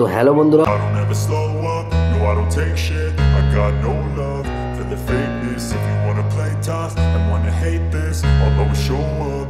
তো হ্যালো বন্ধুরা, I don't ever slow up, no I don't take shit. I got no love for the fakeness. If you wanna play tough and wanna hate this, I'll always show up.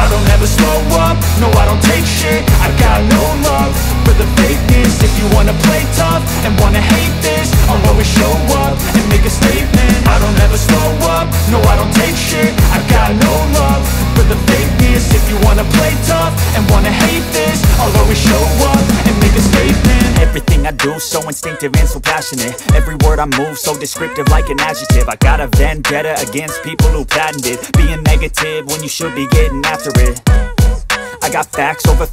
I don't ever slow up, no I don't take shit. I got no love for the fakeness. If you wanna play tough and wanna hate this, I'll always show up and make a statement. I don't ever slow up, no I don't take shit. I got no love for the fakeness. If you wanna play tough and wanna hate this, I'll always show up and make a statement. Everything I do so instinctive and so passionate. Every word I move so descriptive like an adjective. I got a vendetta against people who patented being negative when you should be getting after it. I got facts over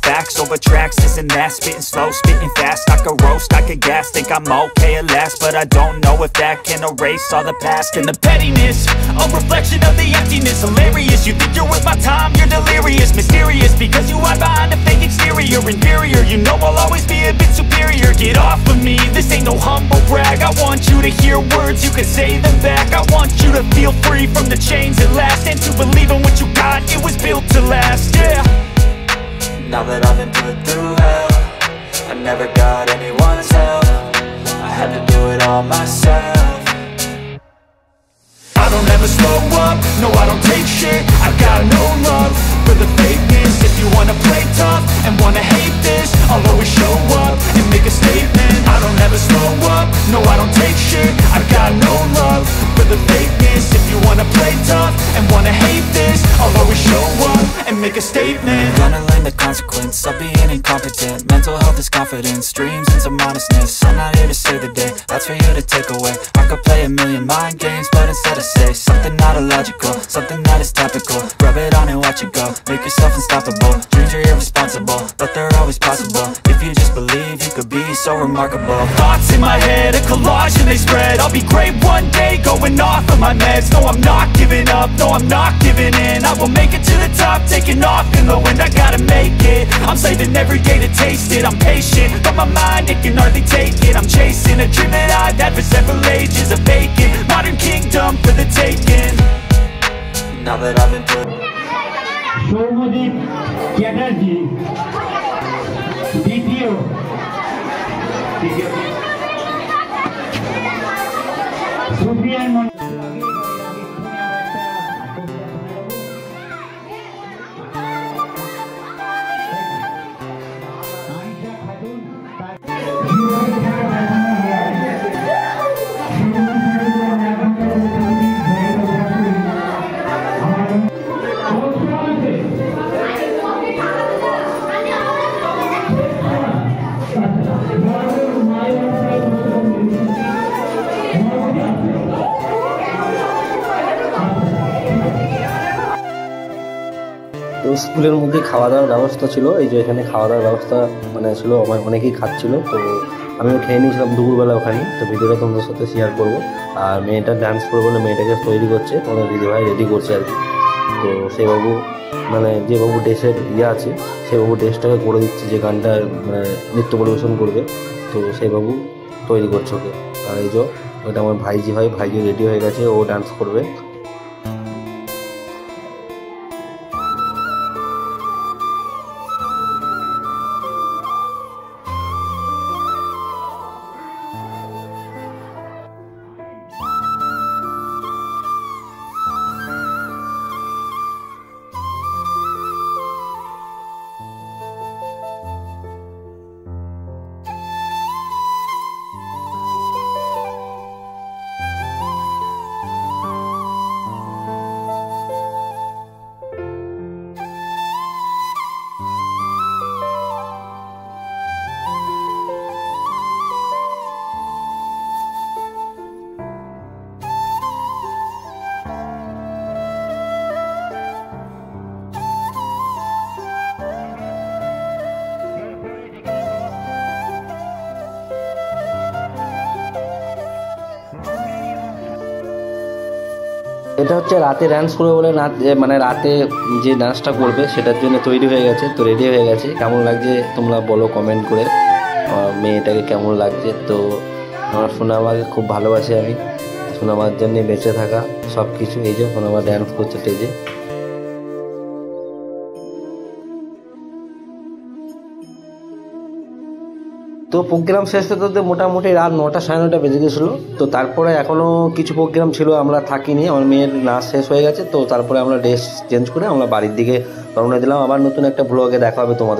tracks, this and that. Spitting slow, spitting fast. I could roast, I could gas. Think I'm okay at last, but I don't know if that can erase all the past. And the pettiness, a reflection of the emptiness. Hilarious, you think you're worth my time, you're delirious. Mysterious, because you hide behind a fake exterior. Inferior, you know I'll always be a bit superior. Get off of me, this ain't no humble brag. I want you to hear words, you can say them back. I want you to feel free from the chains at last, and to believe in what you got, it was built to last, yeah. Now that I've been put through hell, I never got anyone's help. I had to do it all myself. I don't ever slow up, no I don't take shit. I got no love for the fakeness. If you wanna play tough and wanna hate this, I'll always show up and make a statement. I don't ever slow up, no I don't take shit. I got no love for the fakeness. If you wanna play tough and wanna hate this, I'll always show up and make a statement. Gonna learn the consequence of being incompetent. Mental health is confidence, dreams and some honestness. I'm not here to save the day, that's for you to take away. I could play a million mind games, but instead I say something not illogical, something that is topical. Rub it on and watch it go, make yourself unstoppable. Dreams are irresponsible, but they're always possible. If you just believe, you could be so remarkable. Thoughts in my head, a collage and they spread. I'll be great one day, going off of my meds. No, I'm not giving up, no, I'm not giving in. I will make it to the top, taking off in the wind. I gotta make it, I'm saving every day to taste it. I'm patient, but my mind, it can hardly take it. I'm chasing a dream that I've had for several ages. A vacant, modern kingdom for the taking. Now that I've been put Soumyadip Chatterjee দ্বিতীয় সুপ্রিয়ান তো স্কুলের মধ্যে খাওয়া দাওয়ার ব্যবস্থা ছিল। এই যে এখানে খাওয়া দাওয়ার ব্যবস্থা মানে ছিল, আমার অনেকেই খাচ্ছিল, তো আমিও খেয়ে নিয়েছিলাম দুপুরবেলা ওখানে। তো ভিডিওটা তোমাদের সাথে শেয়ার করবো। আর মেয়েটা ডান্স করবে বলে মেয়েটাকে তৈরি করছে, তোমাদের দিদিভাই রেডি করছে আর কি। তো সেই বাবু মানে যে বাবু ড্রেসের আছে সেই বাবু ড্রেসটাকে করে দিচ্ছে, যে গানটা মানে নৃত্য পরিবেশন করবে, তো সেই বাবু তৈরি করছে ওকে। আর এই যে ওটা আমার ভাইজি হয়, ভাইজি রেডি হয়ে গেছে, ও ডান্স করবে। এটা হচ্ছে রাতে ডান্স করবে বলে, মানে রাতে যে ডান্সটা করবে সেটার জন্য তৈরি হয়ে গেছে, তো রেডি হয়ে গেছে। কেমন লাগছে তোমরা বলো কমেন্ট করে, মেয়েটাকে কেমন লাগছে। তো আমার সোনামাকে খুব ভালোবাসি আমি, সোনামার জন্য বেঁচে থাকা সব কিছু। এই যে সোনামা ডান্স করছে স্টেজে। তো প্রোগ্রাম শেষ হতে মোটামুটি রাত 9টা 9:30 বেজে গেছিলো। তো তারপরে এখনও কিছু প্রোগ্রাম ছিল, আমরা থাকিনি, আমার মেয়ের নাচ শেষ হয়ে গেছে। তো তারপরে আমরা ড্রেস চেঞ্জ করে আমরা বাড়ির দিকে রওনা দিলাম। আবার নতুন একটা ব্লগে দেখা হবে তোমাদের।